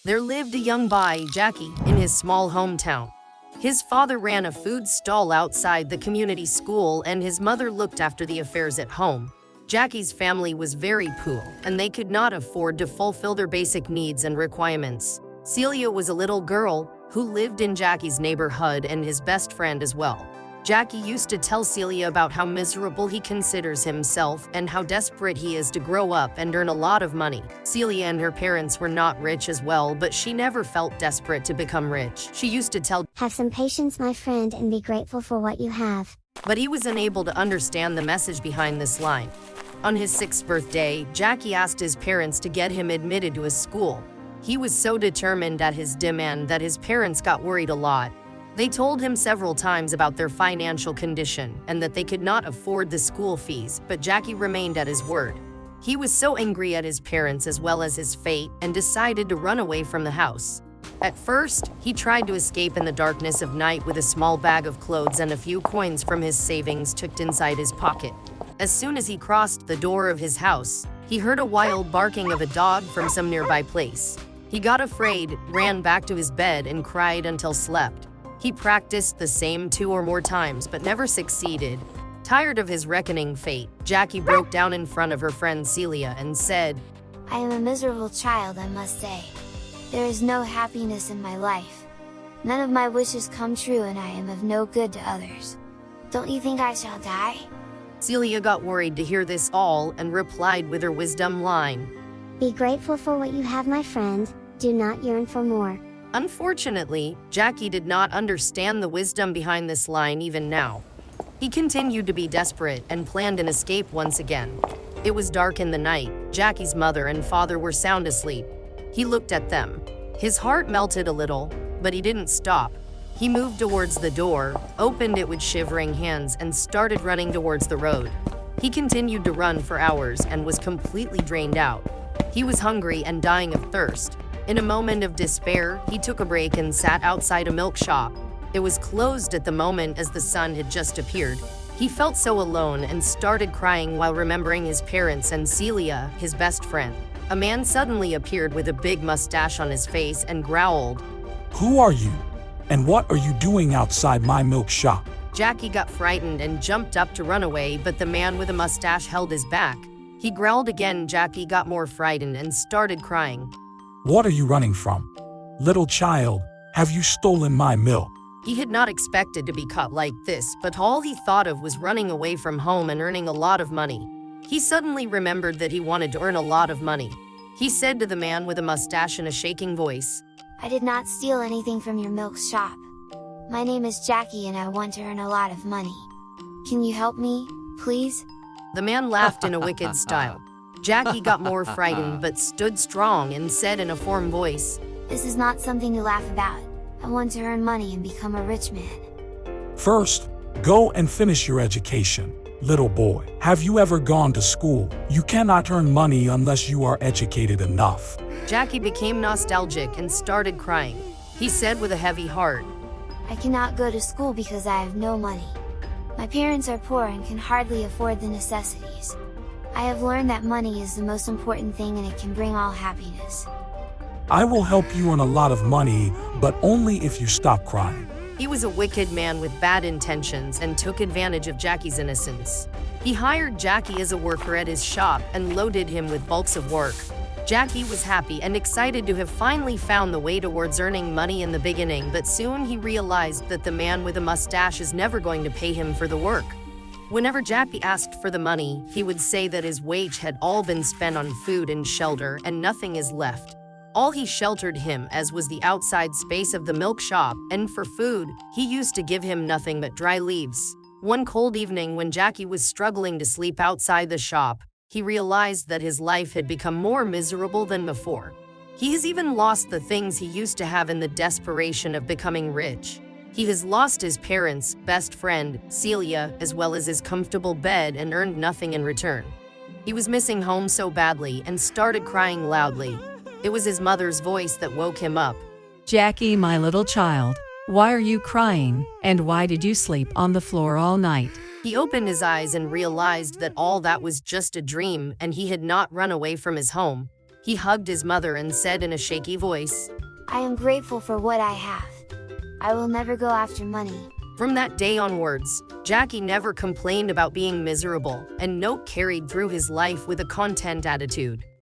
There lived a young boy, Jackie, in his small hometown. His father ran a food stall outside the community school and his mother looked after the affairs at home. Jackie's family was very poor, and they could not afford to fulfill their basic needs and requirements. Celia was a little girl who lived in Jackie's neighborhood and his best friend as well. Jackie used to tell Celia about how miserable he considers himself and how desperate he is to grow up and earn a lot of money. Celia and her parents were not rich as well, but she never felt desperate to become rich. She used to tell, "Have some patience, my friend, and be grateful for what you have." But he was unable to understand the message behind this line. On his 6th birthday, Jackie asked his parents to get him admitted to a school. He was so determined at his demand that his parents got worried a lot. They told him several times about their financial condition and that they could not afford the school fees, but Jackie remained at his word. He was so angry at his parents as well as his fate and decided to run away from the house. At first, he tried to escape in the darkness of night with a small bag of clothes and a few coins from his savings tucked inside his pocket. As soon as he crossed the door of his house, he heard a wild barking of a dog from some nearby place. He got afraid, ran back to his bed and cried until slept. He practiced the same 2 or more times but never succeeded. Tired of his reckoning fate, Jackie broke down in front of her friend Celia and said, "I am a miserable child, I must say. There is no happiness in my life. None of my wishes come true and I am of no good to others. Don't you think I shall die?" Celia got worried to hear this all and replied with her wisdom line, "Be grateful for what you have, my friend, do not yearn for more." Unfortunately, Jackie did not understand the wisdom behind this line even now. He continued to be desperate and planned an escape once again. It was dark in the night. Jackie's mother and father were sound asleep. He looked at them. His heart melted a little, but he didn't stop. He moved towards the door, opened it with shivering hands, and started running towards the road. He continued to run for hours and was completely drained out. He was hungry and dying of thirst. In a moment of despair, he took a break and sat outside a milk shop. It was closed at the moment as the sun had just appeared. He felt so alone and started crying while remembering his parents and Celia, his best friend. A man suddenly appeared with a big mustache on his face and growled, "Who are you? And what are you doing outside my milk shop?" Jackie got frightened and jumped up to run away, but the man with a mustache held his back. He growled again. Jackie got more frightened and started crying. "What are you running from? Little child, have you stolen my milk?" He had not expected to be caught like this, but all he thought of was running away from home and earning a lot of money. He suddenly remembered that he wanted to earn a lot of money. He said to the man with a mustache in a shaking voice, "I did not steal anything from your milk shop. My name is Jackie and I want to earn a lot of money. Can you help me, please?" The man laughed in a wicked style. Jackie got more frightened but stood strong and said in a firm voice, "This is not something to laugh about. I want to earn money and become a rich man." "First, go and finish your education. Little boy, have you ever gone to school? You cannot earn money unless you are educated enough." Jackie became nostalgic and started crying. He said with a heavy heart, "I cannot go to school because I have no money. My parents are poor and can hardly afford the necessities. I have learned that money is the most important thing and it can bring all happiness." "I will help you earn a lot of money, but only if you stop crying." He was a wicked man with bad intentions and took advantage of Jackie's innocence. He hired Jackie as a worker at his shop and loaded him with bulks of work. Jackie was happy and excited to have finally found the way towards earning money in the beginning, but soon he realized that the man with a mustache is never going to pay him for the work. Whenever Jackie asked for the money, he would say that his wage had all been spent on food and shelter and nothing is left. All he sheltered him as was the outside space of the milk shop, and for food, he used to give him nothing but dry leaves. One cold evening when Jackie was struggling to sleep outside the shop, he realized that his life had become more miserable than before. He has even lost the things he used to have in the desperation of becoming rich. He has lost his parents, best friend, Celia, as well as his comfortable bed and earned nothing in return. He was missing home so badly and started crying loudly. It was his mother's voice that woke him up. "Jackie, my little child, why are you crying, and why did you sleep on the floor all night?" He opened his eyes and realized that all that was just a dream and he had not run away from his home. He hugged his mother and said in a shaky voice, I am grateful for what I have. I will never go after money. From that day onwards, Jackie never complained about being miserable, and Note carried through his life with a content attitude.